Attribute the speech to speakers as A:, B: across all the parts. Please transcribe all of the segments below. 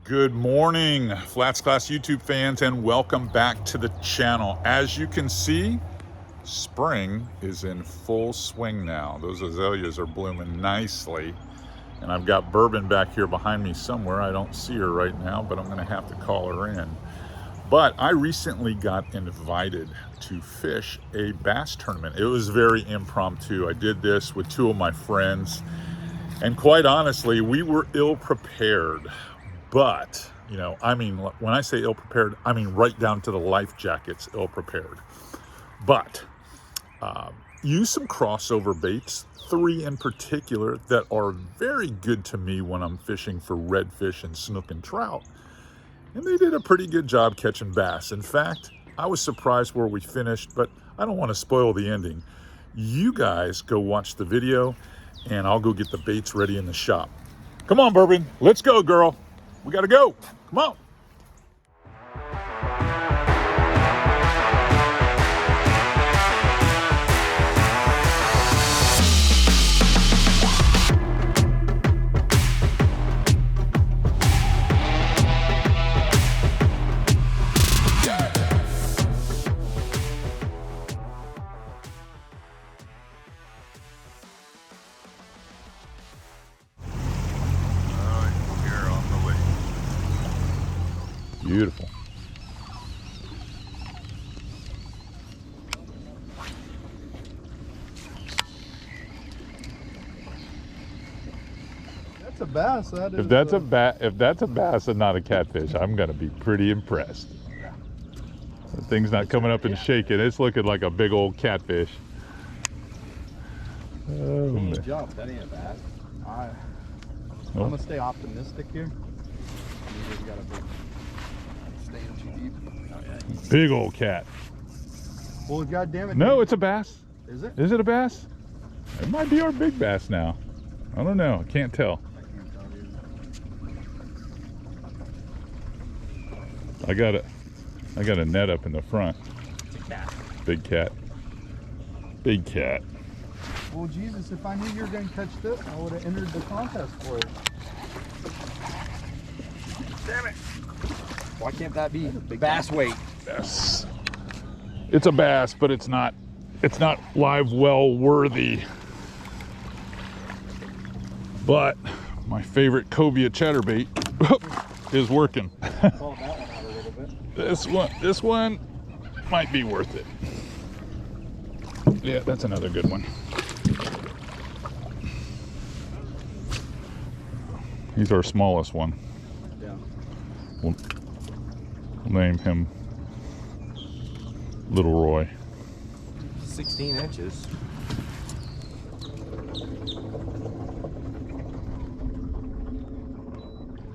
A: Good morning, FlatsClass YouTube fans, and welcome back to the channel. As you can see, spring is in full swing now. Those azaleas are blooming nicely, and I've got Bourbon back here behind me somewhere. I don't see her right now, but I'm gonna have to call her in. But I recently got invited to fish a bass tournament. It was very impromptu. I did this with two of my friends, and quite honestly, we were ill-prepared. But, you know, I mean, when I say ill-prepared, I mean right down to the life jackets ill-prepared. But use some crossover baits, 3 in particular, that are very good to me when I'm fishing for redfish and snook and trout. And they did a pretty good job catching bass. In fact, I was surprised where we finished, but I don't want to spoil the ending. You guys go watch the video, and I'll go get the baits ready in the shop. Come on, Bourbon, let's go, girl. We gotta go. Come on. Beautiful.
B: That's a bass. That is.
A: If that's a bass and not a catfish, I'm gonna be pretty impressed. The thing's not coming up and shaking. It's looking like a big old catfish. Oh, man.
B: Jump. That ain't a bass. I'm gonna stay optimistic here. You got a big. Staying too deep. Oh, yeah.
A: Big old cat.
B: Well, goddamn it.
A: No, it's a bass.
B: Is it?
A: Is it a bass? It might be our big bass now. I don't know. I can't tell. I got a net up in the front.
B: It's a cat.
A: Big cat. Big cat.
B: Well, Jesus, if I knew you were going to catch this, I would have entered the contest for it. Damn it. Why can't that be bass weight?
A: Yes. It's a bass, but it's not live well worthy. But my favorite cobia chatterbait is working.
B: Call that one out a little bit.
A: This one might be worth it. Yeah, that's another good one. He's our smallest one.
B: Yeah.
A: We'll name him Little Roy.
C: 16 inches.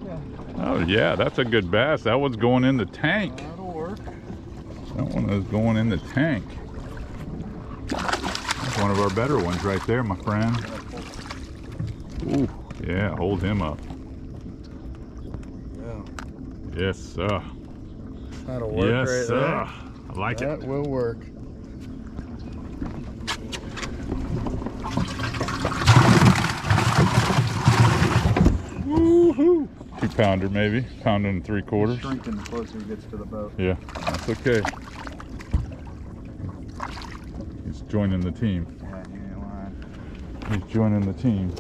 B: Yeah.
A: Oh yeah, that's a good bass. That one's going in the tank.
B: That'll work.
A: That one is going in the tank. That's one of our better ones right there, my friend. Ooh, yeah, hold him up.
B: Yeah.
A: Yes, sir.
B: That'll work
A: Yes,
B: right
A: sir.
B: there.
A: I like
B: That
A: it.
B: will work.
A: Woohoo! 2-pounder maybe, pound and 3/4.
B: Shrinking the closer he gets to the boat.
A: Yeah, that's okay. He's joining the team.
B: Yeah, you ain't lying.
A: He's joining the team.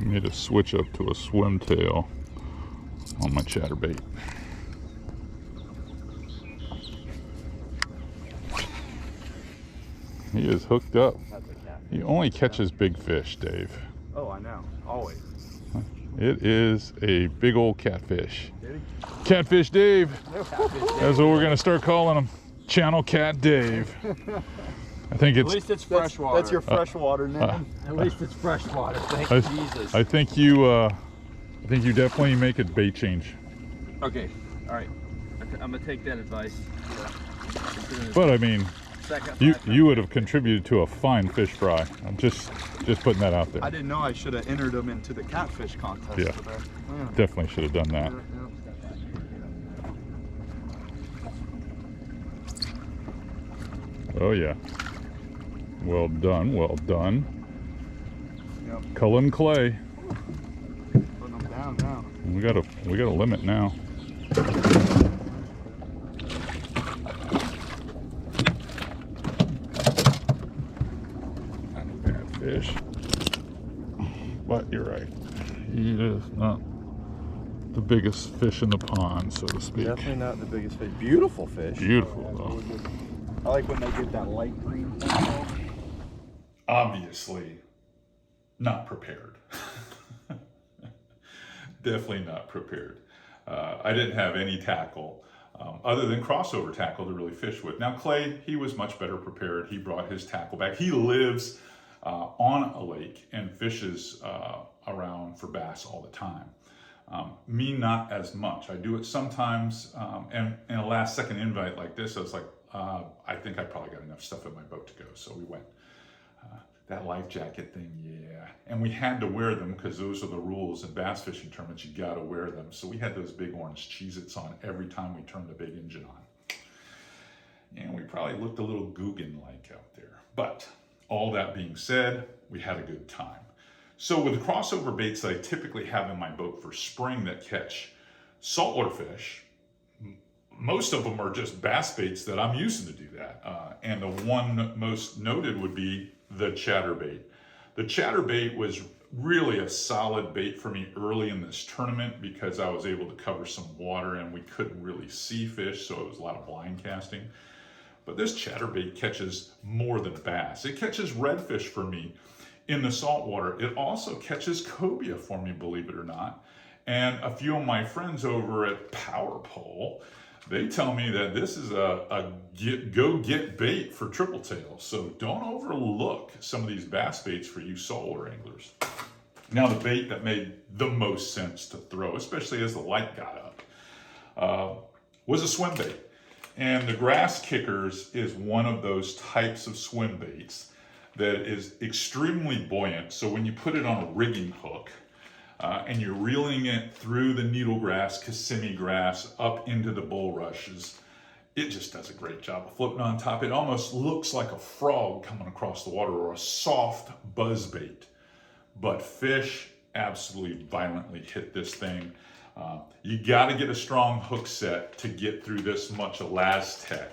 A: Made a switch up to a swim tail on my chatterbait. He is hooked up.
B: That's a cat.
A: He only catches big fish, Dave.
B: Oh, I know. Always.
A: It is a big old catfish.
B: Did he?
A: Catfish Dave.
B: No catfish.
A: That's what we're gonna start calling him. Channel Cat Dave. I think
C: At
A: it's.
C: least it's freshwater.
B: That's your freshwater name.
C: At least it's freshwater. Thank
A: I,
C: Jesus.
A: I think you definitely make a bait change.
C: Okay. All right. I'm gonna take that advice.
A: But I mean,
C: Second.
A: you would have contributed to a fine fish fry. I'm just putting that out there.
B: I didn't know I should have entered them into the catfish contest
A: Yeah.
B: today. Yeah.
A: Definitely should have done that. Oh yeah. Well done, well done.
B: Yep.
A: Cullen clay.
B: Putting them down now.
A: We got a limit now. Not a bad fish. But you're right. He is not the biggest fish in the pond, so to speak.
B: Definitely not the biggest fish. Beautiful fish.
A: Beautiful though.
B: I like when they get that light green thing.
A: Obviously not prepared. Definitely not prepared. I didn't have any tackle other than crossover tackle to really fish with. Now Clay, he was much better prepared. He brought his tackle back. He lives on a lake and fishes around for bass all the time. Me, not as much. I do it sometimes, and in a last second invite like this, I was like, I think I probably got enough stuff in my boat to go. So we went. That life jacket thing, yeah. And we had to wear them because those are the rules in bass fishing tournaments. You got to wear them. So we had those big orange Cheez-Its on every time we turned the big engine on. And we probably looked a little Guggen-like out there. But all that being said, we had a good time. So with the crossover baits that I typically have in my boat for spring that catch saltwater fish, most of them are just bass baits that I'm using to do that. And the one most noted would be the chatterbait. The chatterbait was really a solid bait for me early in this tournament because I was able to cover some water and we couldn't really see fish, so it was a lot of blind casting. But this chatterbait catches more than bass. It catches redfish for me in the saltwater. It also catches cobia for me, believe it or not. And a few of my friends over at Power Pole, they tell me that this is a go-get bait for triple tails. So don't overlook some of these bass baits for you saltwater anglers. Now the bait that made the most sense to throw, especially as the light got up, was a swim bait. And the grass kickers is one of those types of swim baits that is extremely buoyant. So when you put it on a rigging hook, and you're reeling it through the needle grass, Kissimmee grass, up into the bulrushes, it just does a great job of floating on top. It almost looks like a frog coming across the water or a soft buzz bait. But fish absolutely violently hit this thing. You got to get a strong hook set to get through this much Elastec.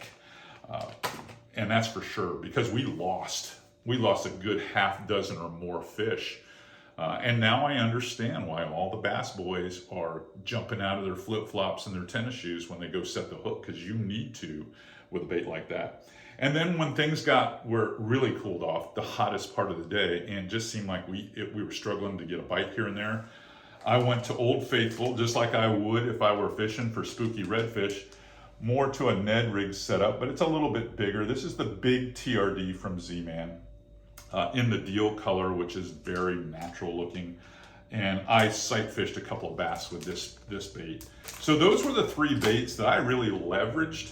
A: And that's for sure, because we lost a good half dozen or more fish. And now I understand why all the bass boys are jumping out of their flip-flops and their tennis shoes when they go set the hook, because you need to with a bait like that. And then when things were really cooled off, the hottest part of the day, and just seemed like we were struggling to get a bite here and there, I went to Old Faithful, just like I would if I were fishing for spooky redfish, more to a Ned rig setup, but it's a little bit bigger. This is the big TRD from Z-Man. In the deal color, which is very natural looking. And I sight fished a couple of bass with this bait. So those were the three baits that I really leveraged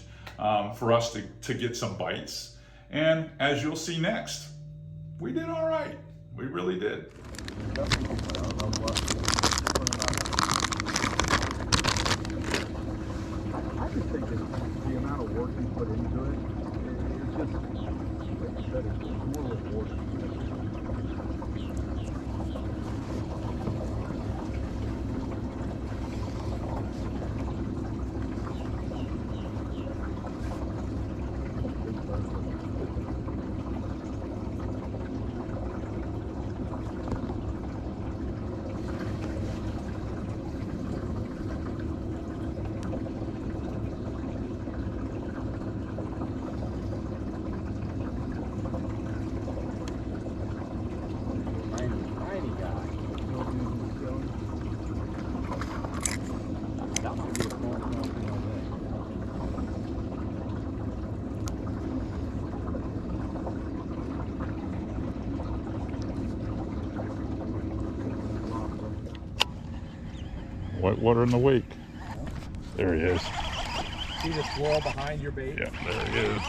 A: for us to get some bites. And as you'll see next, we did all right. We really did.
B: I just think it's the amount of work you put into it. It's just, like you said, it's more rewarding.
A: Whitewater in the wake. There he is.
B: See the swirl behind your bait?
A: Yeah, there he is.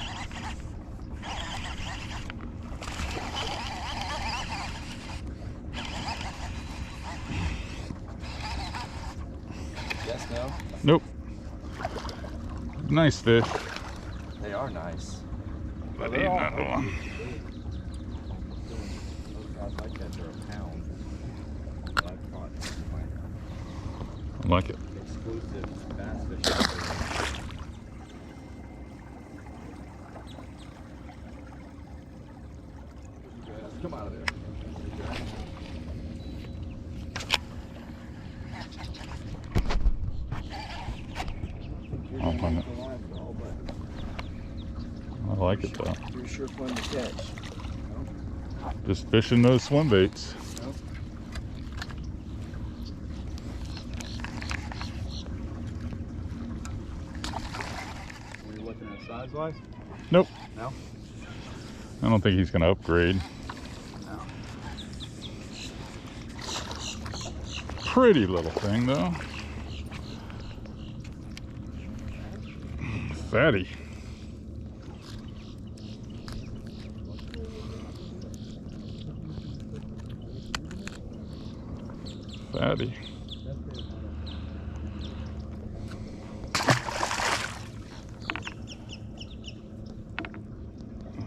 B: Yes, no?
A: Nope. Nice fish.
B: They are nice.
A: I'd eat another one.
B: Those guys I catch are a pound. That I've caught.
A: I like it.
B: Exclusive bass fishing. Come out of there.
A: I'll find it. I like it though.
B: You're sure fun to catch.
A: Just fishing those swim baits.
B: Nope. Were you looking at size wise?
A: Nope.
B: No?
A: I don't think he's going to upgrade.
B: No.
A: Pretty little thing though. Fatty. Fatty.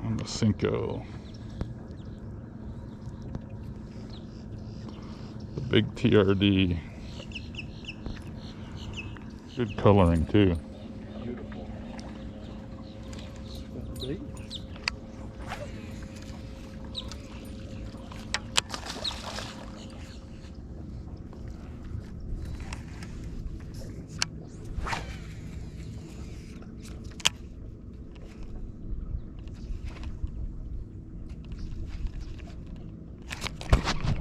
A: And the Cinco. The big TRD. Good coloring too.
B: Beautiful.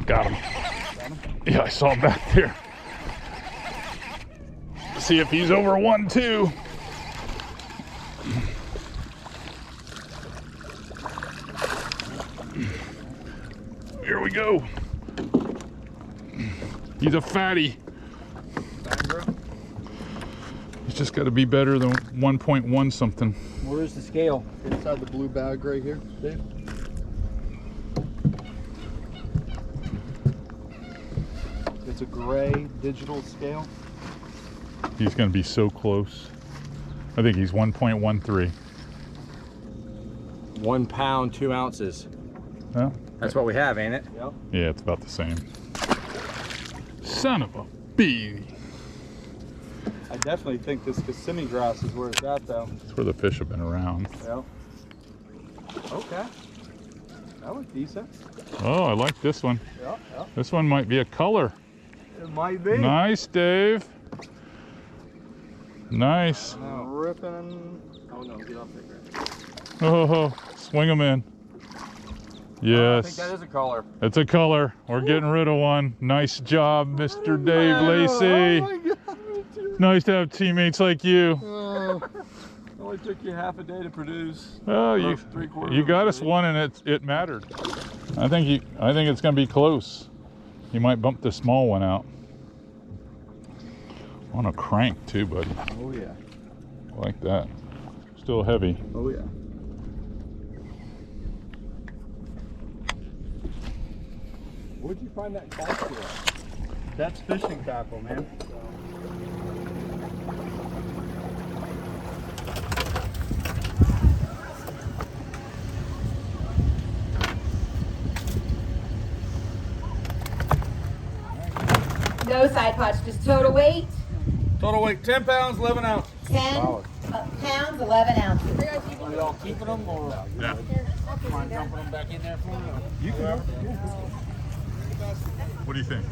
A: Got him. Yeah, I saw him back there. See if he's over 1-2. Here we go. He's a fatty. He's just got to be better than 1.1 something.
B: Where's the scale? Inside the blue bag right here, Dave. It's a gray digital scale.
A: He's going to be so close. I think he's 1.13.
D: 1 pound, 2 ounces.
A: Well,
D: That's what we have, ain't it?
B: Yep.
A: yeah, it's about the same. Son of a bee.
B: I definitely think this Kissimmee grass is where it's at, though.
A: That's where the fish have been around.
B: Yep. Okay. That was decent.
A: Oh, I like this one.
B: Yep, yep.
A: This one might be a color.
B: It might be.
A: Nice, Dave. Nice.
B: Ripping. Oh no, get off that grass.
A: Oh, swing them in.
D: I think
A: Yes,
D: that is a color.
A: it's a color. We're getting rid of one. Nice job, Mr. Dave Lacey.
B: Oh my God.
A: Nice to have teammates like you.
B: Only took you half a day to produce.
A: Oh,
B: Or
A: you
B: 3/4
A: you
B: of
A: got
B: a
A: us
B: day.
A: one, and it mattered. I think it's gonna be close. You might bump the small one out. On a crank too, buddy.
B: Oh yeah.
A: Like that. Still heavy.
B: Oh yeah. Where'd you find that cast at? That's fishing tackle, man.
E: No side potch, just total weight,
D: Total weight 10 pounds, 11 ounces.
E: 10 pounds, 11 ounces.
D: Are y'all keeping them or
A: Yeah.
D: mind dumping them back in there for me?
B: You can.
A: What do you think?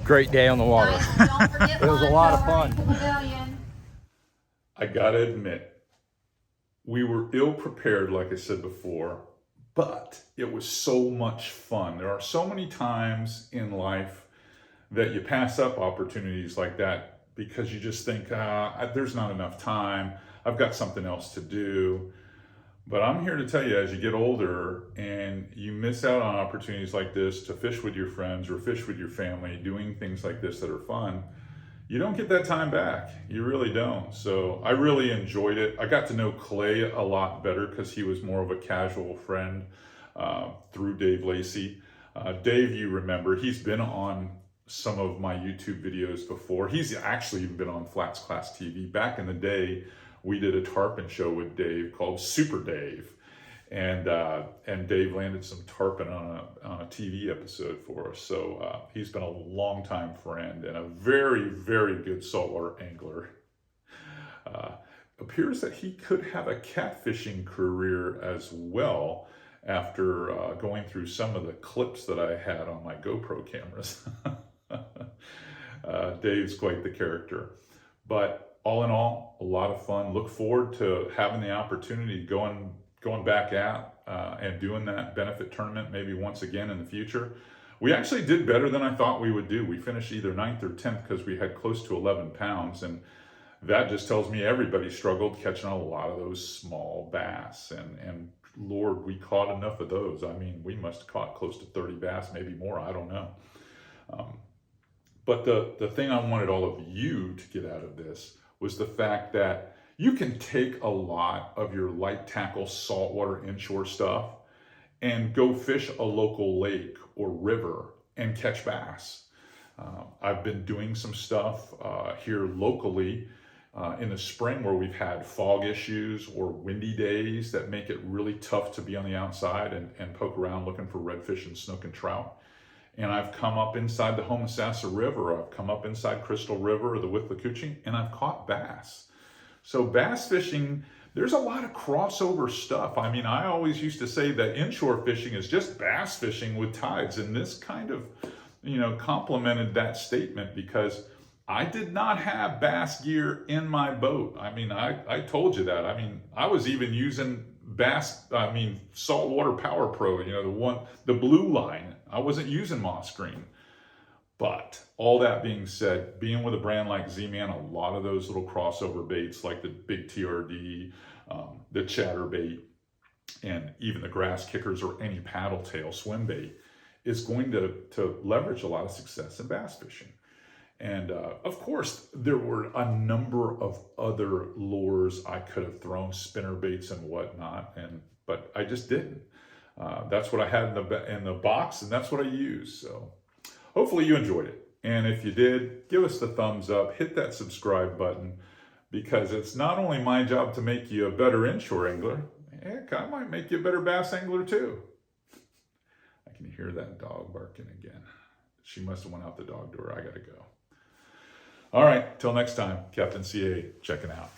D: Great day on the water.
E: Nice, don't forget
D: It was a
E: lunch
D: lot of
E: over
D: fun.
E: at the pavilion.
A: I gotta admit, we were ill prepared, like I said before, but it was so much fun. There are so many times in life that you pass up opportunities like that because you just think, there's not enough time. I've got something else to do. But I'm here to tell you, as you get older and you miss out on opportunities like this to fish with your friends or fish with your family, doing things like this that are fun, you don't get that time back. You really don't. So I really enjoyed it. I got to know Clay a lot better because he was more of a casual friend through Dave Lacey. Dave, you remember, he's been on some of my YouTube videos before. He's actually even been on FlatsClass TV. Back in the day, we did a tarpon show with Dave called Super Dave. And Dave landed some tarpon on a TV episode for us. So he's been a longtime friend and a very, very good saltwater angler. Appears that he could have a catfishing career as well after going through some of the clips that I had on my GoPro cameras. Dave's quite the character. But all in all, a lot of fun. Look forward to having the opportunity going back at and doing that benefit tournament maybe once again in the future. We actually did better than I thought we would do. We finished either 9th or 10th because we had close to 11 pounds, and that just tells me everybody struggled catching a lot of those small bass. And Lord, we caught enough of those. I mean, we must have caught close to 30 bass, maybe more, I don't know. But the thing I wanted all of you to get out of this was the fact that you can take a lot of your light tackle, saltwater, inshore stuff and go fish a local lake or river and catch bass. I've been doing some stuff here locally in the spring where we've had fog issues or windy days that make it really tough to be on the outside and poke around looking for redfish and snook and trout. And I've come up inside the Homosassa River, I've come up inside Crystal River or the Withlacoochee, and I've caught bass. So bass fishing, there's a lot of crossover stuff. I mean, I always used to say that inshore fishing is just bass fishing with tides, and this kind of, complemented that statement because I did not have bass gear in my boat. I mean, I told you that. I mean, I was even using saltwater Power Pro, the blue line. I wasn't using moss green. But all that being said, being with a brand like Z-Man, a lot of those little crossover baits like the big TRD, the chatterbait, and even the grass kickers or any paddle tail swim bait is going to leverage a lot of success in bass fishing. And of course, there were a number of other lures I could have thrown, spinner baits and whatnot, but I just didn't. That's what I had in the box, and that's what I used. So hopefully you enjoyed it. And if you did, give us the thumbs up, hit that subscribe button, because it's not only my job to make you a better inshore angler, heck, I might make you a better bass angler too. I can hear that dog barking again. She must have went out the dog door. I gotta go. All right, till next time, Captain CA checking out.